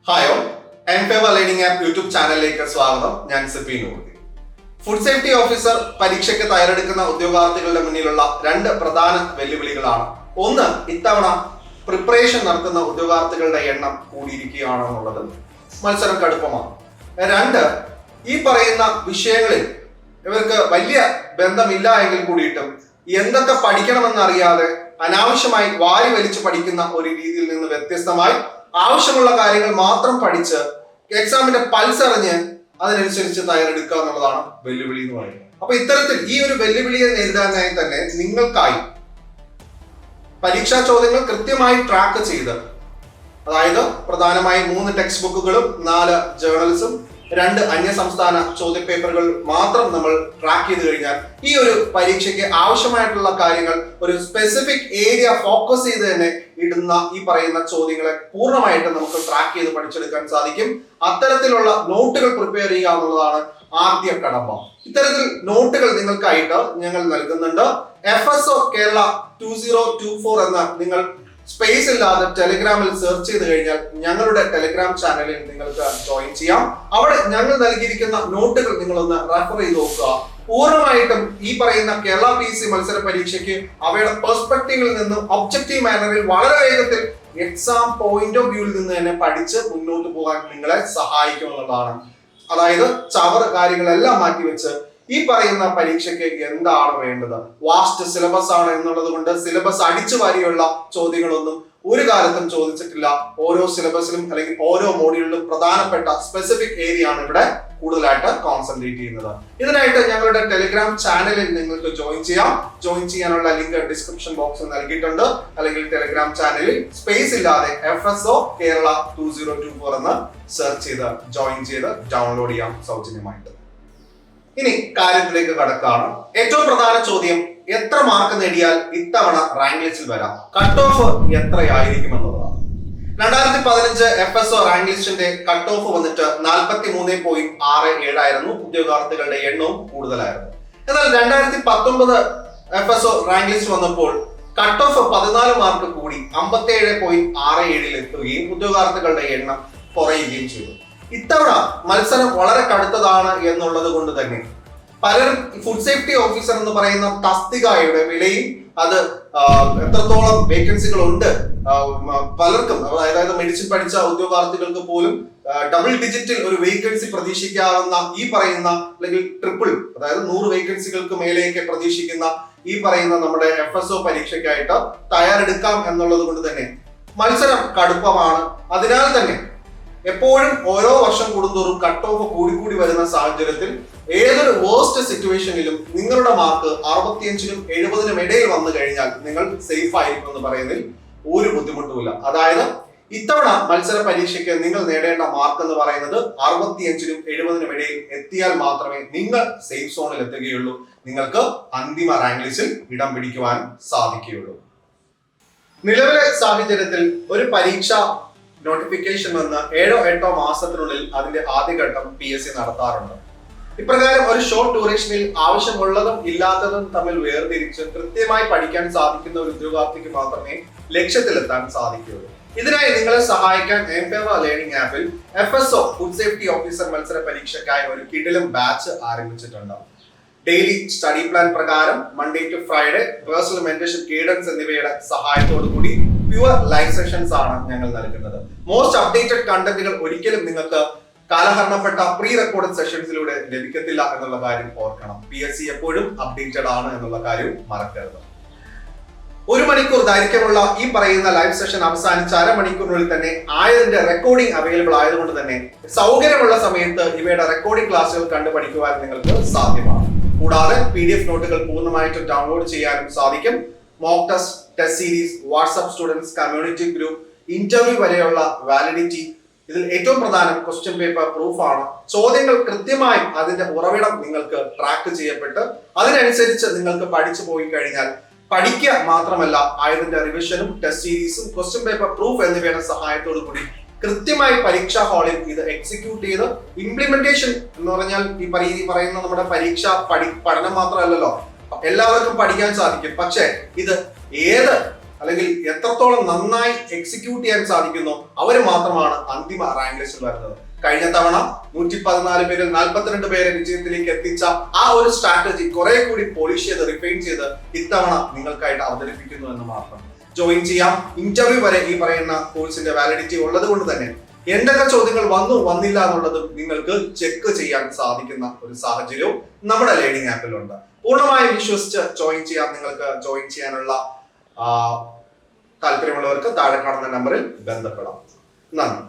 Hi all, empower learning app YouTube ചാനലിലേക്ക് സ്വാഗതം. ഞാൻ സിപ്പി നൂർദി. ഫുഡ് സേഫ്റ്റി ഓഫീസർ പരീക്ഷയ്ക്ക് തയ്യാറെടുക്കുന്ന ഉദ്യോഗാർത്ഥികളുടെ മുന്നിലുള്ള രണ്ട് പ്രധാന വെല്ലുവിളികളാണ്. ഒന്ന്, ഇത്തവണ പ്രിപ്പറേഷൻ നടത്തുന്ന ഉദ്യോഗാർത്ഥികളുടെ എണ്ണം കൂടിയിരിക്കുകയാണ് എന്നുള്ളത്. മത്സരം കടുപ്പമാണ്. രണ്ട്, ഈ പറയുന്ന വിഷയങ്ങളിൽ ഇവർക്ക് വലിയ ബന്ധമില്ല എങ്കിൽ കൂടിയിട്ടും എന്തൊക്കെ പഠിക്കണമെന്നറിയാതെ അനാവശ്യമായി വാരി വലിച്ചു പഠിക്കുന്ന ഒരു രീതിയിൽ നിന്ന് വ്യത്യസ്തമായി ആവശ്യമുള്ള കാര്യങ്ങൾ മാത്രം പഠിച്ച് എക്സാമിന്റെ പൾസ് അറിഞ്ഞ് അതിനനുസരിച്ച് തയ്യാറെടുക്കുക എന്നുള്ളതാണ് വെല്ലുവിളി എന്ന് പറയുന്നത്. അപ്പൊ ഇത്തരത്തിൽ ഈ ഒരു വെല്ലുവിളിയെ നേരിടാനായി തന്നെ നിങ്ങൾക്കായി പരീക്ഷാ ചോദ്യങ്ങൾ കൃത്യമായി ട്രാക്ക് ചെയ്ത്, അതായത് പ്രധാനമായും 3 ടെക്സ്റ്റ് ബുക്കുകളും 4 ജേർണൽസും 2 അന്യസംസ്ഥാന ചോദ്യപേപ്പറുകൾ മാത്രം നമ്മൾ ട്രാക്ക് ചെയ്ത് കഴിഞ്ഞാൽ ഈ ഒരു പരീക്ഷയ്ക്ക് ആവശ്യമായിട്ടുള്ള കാര്യങ്ങൾ ഒരു സ്പെസിഫിക് ഏരിയ ഫോക്കസ് ചെയ്ത് തന്നെ ഇടുന്ന ഈ പറയുന്ന ചോദ്യങ്ങളെ പൂർണ്ണമായിട്ട് നമുക്ക് ട്രാക്ക് ചെയ്ത് പഠിച്ചെടുക്കാൻ സാധിക്കും. അത്തരത്തിലുള്ള നോട്ടുകൾ പ്രിപ്പയർ ചെയ്യുക എന്നുള്ളതാണ് ആദ്യ കടമ്പ. ഇത്തരത്തിൽ നോട്ടുകൾ നിങ്ങൾക്കായിട്ട് ഞങ്ങൾ നൽകുന്നുണ്ട്. FSO കേരള 2024 എന്ന നിങ്ങൾ സ്പേസ് ഇല്ലാതെ ടെലിഗ്രാമിൽ സെർച്ച് ചെയ്ത് കഴിഞ്ഞാൽ ഞങ്ങളുടെ ടെലിഗ്രാം ചാനലിൽ നിങ്ങൾക്ക് ജോയിൻ ചെയ്യാം. അവിടെ ഞങ്ങൾ നൽകിയിരിക്കുന്ന നോട്ടുകൾ നിങ്ങളൊന്ന് റെഫർ ചെയ്ത് നോക്കുക. പൂർണ്ണമായിട്ടും ഈ പറയുന്ന കേരള PSC മത്സര പരീക്ഷയ്ക്ക് അവയുടെ പെർസ്പെക്റ്റീവിൽ നിന്നും ഒബ്ജക്റ്റീവ് മാനറിൽ വളരെ വേഗത്തിൽ എക്സാം പോയിന്റ് ഓഫ് വ്യൂവിൽ നിന്ന് തന്നെ പഠിച്ച് മുന്നോട്ട് പോകാൻ നിങ്ങളെ സഹായിക്കുമെന്നുള്ളതാണ്. അതായത് ചവർ കാര്യങ്ങളെല്ലാം മാറ്റിവെച്ച് ഈ പറയുന്ന പരീക്ഷയ്ക്ക് എന്താണ് വേണ്ടത്, വാസ്റ്റ് സിലബസ് ആണ് എന്നുള്ളത് കൊണ്ട് സിലബസ് അടിച്ചു വാരിയുള്ള ചോദ്യങ്ങളൊന്നും ഒരു കാലത്തും ചോദിച്ചിട്ടില്ല. ഓരോ സിലബസിലും അല്ലെങ്കിൽ ഓരോ മോഡ്യൂളിലും പ്രധാനപ്പെട്ട സ്പെസിഫിക് ഏരിയ ആണ് ഇവിടെ കൂടുതലായിട്ട് കോൺസെൻട്രേറ്റ് ചെയ്യുന്നത്. ഇതിനായിട്ട് ഞങ്ങളുടെ ടെലിഗ്രാം ചാനലിൽ നിങ്ങൾക്ക് ജോയിൻ ചെയ്യാം. ജോയിൻ ചെയ്യാനുള്ള ലിങ്ക് ഡിസ്ക്രിപ്ഷൻ ബോക്സിൽ നൽകിയിട്ടുണ്ട്. അല്ലെങ്കിൽ ടെലിഗ്രാം ചാനലിൽ സ്പേസ് ഇല്ലാതെ FSO കേരള 2024 എന്ന് സെർച്ച് ചെയ്ത് ജോയിൻ ചെയ്ത് ഡൗൺലോഡ് ചെയ്യാം സൗജന്യമായിട്ട്. ഇനി കാര്യത്തിലേക്ക് കടക്കാണ്. ഏറ്റവും പ്രധാന ചോദ്യം, എത്ര മാർക്ക് നേടിയാൽ ഇത്തവണ റാങ്ക് ലിസ്റ്റിൽ വരാം? കട്ട് ഓഫ് എത്രയായിരിക്കും എന്നുള്ളതാണ്. 2015 FSO റാങ്ക് ലിസ്റ്റിന്റെ കട്ട് ഓഫ് വന്നിട്ട് 43.67 ആയിരുന്നു. ഉദ്യോഗാർത്ഥികളുടെ എണ്ണവും കൂടുതലായിരുന്നു. എന്നാൽ 2019 FSO റാങ്ക് ലിസ്റ്റ് വന്നപ്പോൾ കട്ട് ഓഫ് 14 മാർക്ക് കൂടി 57.67 എത്തുകയും ഉദ്യോഗാർത്ഥികളുടെ എണ്ണം കുറയുകയും ചെയ്തു. ഇത്തവണ മത്സരം വളരെ കടുത്തതാണ് എന്നുള്ളത് കൊണ്ട് തന്നെ പലരും ഫുഡ് സേഫ്റ്റി ഓഫീസർ എന്ന് പറയുന്ന തസ്തികയുടെ വിലയും അത് എത്രത്തോളം വേക്കൻസികൾ ഉണ്ട് പലർക്കും, അതായത് മെഡിസിൻ പഠിച്ച ഉദ്യോഗാർത്ഥികൾക്ക് പോലും ഡബിൾ ഡിജിറ്റിൽ ഒരു വേക്കൻസി പ്രതീക്ഷിക്കാവുന്ന ഈ പറയുന്ന അല്ലെങ്കിൽ ട്രിപ്പിൾ, അതായത് 100 വേക്കൻസികൾക്ക് മേലേക്ക് പ്രതീക്ഷിക്കുന്ന ഈ പറയുന്ന നമ്മുടെ FSO പരീക്ഷയ്ക്കായിട്ട് തയ്യാറെടുക്കാം എന്നുള്ളത് കൊണ്ട് തന്നെ മത്സരം കടുപ്പമാണ്. അതിനാൽ തന്നെ എപ്പോഴും ഓരോ വർഷം കൂടുന്തോറും കട്ട് ഓഫ് കൂടി വരുന്ന സാഹചര്യത്തിൽ ഏതൊരു വേർസ്റ്റ് സിറ്റുവേഷനിലും നിങ്ങളുടെ മാർക്ക് 65-നും 70-നും ഇടയിൽ വന്നു കഴിഞ്ഞാൽ നിങ്ങൾ സേഫ് ആയിരിക്കും എന്ന് പറയുന്നതിൽ ഒരു ബുദ്ധിമുട്ടുമില്ല. അതായത് ഇത്തവണ മത്സര പരീക്ഷയ്ക്ക് നിങ്ങൾ നേടേണ്ട മാർക്ക് എന്ന് പറയുന്നത് 65-നും 70-നും ഇടയിൽ എത്തിയാൽ മാത്രമേ നിങ്ങൾ സേഫ് സോണിൽ എത്തുകയുള്ളൂ. നിങ്ങൾക്ക് അന്തിമ റാങ്ക് ലിസ്റ്റിൽ ഇടം പിടിക്കുവാൻ സാധിക്കുകയുള്ളൂ. നിലവിലെ സാഹചര്യത്തിൽ ഒരു പരീക്ഷ നോട്ടിഫിക്കേഷൻ വന്ന് 7-8 മാസത്തിനുള്ളിൽ അതിന്റെ ആദ്യഘട്ടം PSC നടത്താറുണ്ട്. ഇപ്രകാരം ഒരു ഷോർട്ട് ഡ്യൂറേഷനിൽ ആവശ്യമുള്ളതും ഇല്ലാത്തതും തമ്മിൽ വേർതിരിച്ച് കൃത്യമായി പഠിക്കാൻ സാധിക്കുന്ന ഒരു ഉദ്യോഗാർത്ഥിക്ക് മാത്രമേ ലക്ഷ്യത്തിലെത്താൻ സാധിക്കുകയുള്ളൂ. ഇതിനായി നിങ്ങളെ സഹായിക്കാൻ എംപവർ ലേണിംഗ് ആപ്പിൽ FSO ഫുഡ് സേഫ്റ്റി ഓഫീസർ മത്സര പരീക്ഷയ്ക്കായി ഒരു കിടിലം ബാച്ച് ആരംഭിച്ചിട്ടുണ്ട്. ഡെയിലി സ്റ്റഡി പ്ലാൻ പ്രകാരം Monday to Friday personal mentorship guidance എന്നിവയുടെ സഹായത്തോടു കൂടി പ്യുവർ ലൈവ് സെഷൻസ് ആണ് ഞങ്ങൾ നൽകുന്നത്. മോസ്റ്റ് അപ്ഡേറ്റഡ് കണ്ടന്റുകൾ ഒരിക്കലും നിങ്ങൾക്ക് കാലഹരണപ്പെട്ട പ്രീ റെക്കോർഡഡ് സെഷൻസിലൂടെ ലഭിക്കത്തില്ല എന്നുള്ള കാര്യം ഓർക്കണം. PSC എപ്പോഴും അപ്ഡേറ്റഡ് ആണ് എന്നുള്ള കാര്യവും മറക്കരുത്. 1 മണിക്കൂർ ദൈർഘ്യമുള്ള ഈ പറയുന്ന ലൈവ് സെഷൻ അവസാനിച്ച അരമണിക്കൂറിനുള്ളിൽ തന്നെ ആയതിന്റെ റെക്കോർഡിംഗ് അവൈലബിൾ ആയതുകൊണ്ട് തന്നെ സൗകര്യമുള്ള സമയത്ത് ഇവയുടെ റെക്കോർഡിംഗ് ക്ലാസ്സുകൾ കണ്ടു പഠിക്കുവാൻ നിങ്ങൾക്ക് സാധ്യമാണ്. കൂടാതെ PDF നോട്ടുകൾ പൂർണ്ണമായിട്ടും ഡൗൺലോഡ് ചെയ്യാനും സാധിക്കും. Mock test series, WhatsApp students community group, interview വരെയുള്ള വാലിഡിറ്റി, ഇതിൽ ഏറ്റവും പ്രധാനം ക്വസ്റ്റ്യൻ പേപ്പർ പ്രൂഫ് ആണ്. ചോദ്യങ്ങൾ കൃത്യമായും അതിന്റെ ഉറവിടം നിങ്ങൾക്ക് ട്രാക്ക് ചെയ്യപ്പെട്ട് അതിനനുസരിച്ച് നിങ്ങൾക്ക് പഠിച്ചു പോയി കഴിഞ്ഞാൽ പഠിക്കുക മാത്രമല്ല ആയതിന്റെ റിവിഷനും ടെസ്റ്റ് സീരീസും ക്വസ്റ്റ്യൻ പേപ്പർ പ്രൂഫ് എന്നിവയുടെ സഹായത്തോടു കൂടി കൃത്യമായി പരീക്ഷാ ഹാളിൽ ഇത് എക്സിക്യൂട്ട് ചെയ്ത് ഇംപ്ലിമെന്റേഷൻ എന്ന് പറഞ്ഞാൽ ഈ പറയുന്ന നമ്മുടെ പഠനം മാത്രമല്ലല്ലോ, എല്ലാവർക്കും പഠിക്കാൻ സാധിക്കും. പക്ഷെ ഇത് ഏത് അല്ലെങ്കിൽ എത്രത്തോളം നന്നായി എക്സിക്യൂട്ട് ചെയ്യാൻ സാധിക്കുന്നോ അവർ മാത്രമാണ് അന്തിമ റാങ്ക് ലിസ്റ്റിൽ വരുന്നത്. കഴിഞ്ഞ തവണ 114 പേരിൽ 42 പേരെ വിജയത്തിലേക്ക് എത്തിച്ച ആ ഒരു സ്ട്രാറ്റജി കുറെ കൂടി പോളിഷ് ചെയ്ത് റിഫൈൻ ചെയ്ത് ഇത്തവണ നിങ്ങൾക്കായിട്ട് അവതരിപ്പിക്കുന്നു എന്ന് മാത്രം. ജോയിൻ ചെയ്യാം. ഇന്റർവ്യൂ വരെ ഈ പറയുന്ന കോഴ്സിന്റെ വാലിഡിറ്റി ഉള്ളത് കൊണ്ട് തന്നെ എന്തൊക്കെ ചോദ്യങ്ങൾ വന്നില്ല എന്നുള്ളതും നിങ്ങൾക്ക് ചെക്ക് ചെയ്യാൻ സാധിക്കുന്ന ഒരു സാഹചര്യവും നമ്മുടെ ലേണിംഗ് ആപ്പിലുണ്ട്. പൂർണ്ണമായും വിശ്വസിച്ച് ജോയിൻ ചെയ്യാം. നിങ്ങൾക്ക് ജോയിൻ ചെയ്യാനുള്ള താല്പര്യമുള്ളവർക്ക് താഴെ കാണുന്ന നമ്പറിൽ ബന്ധപ്പെടാം. നന്ദി.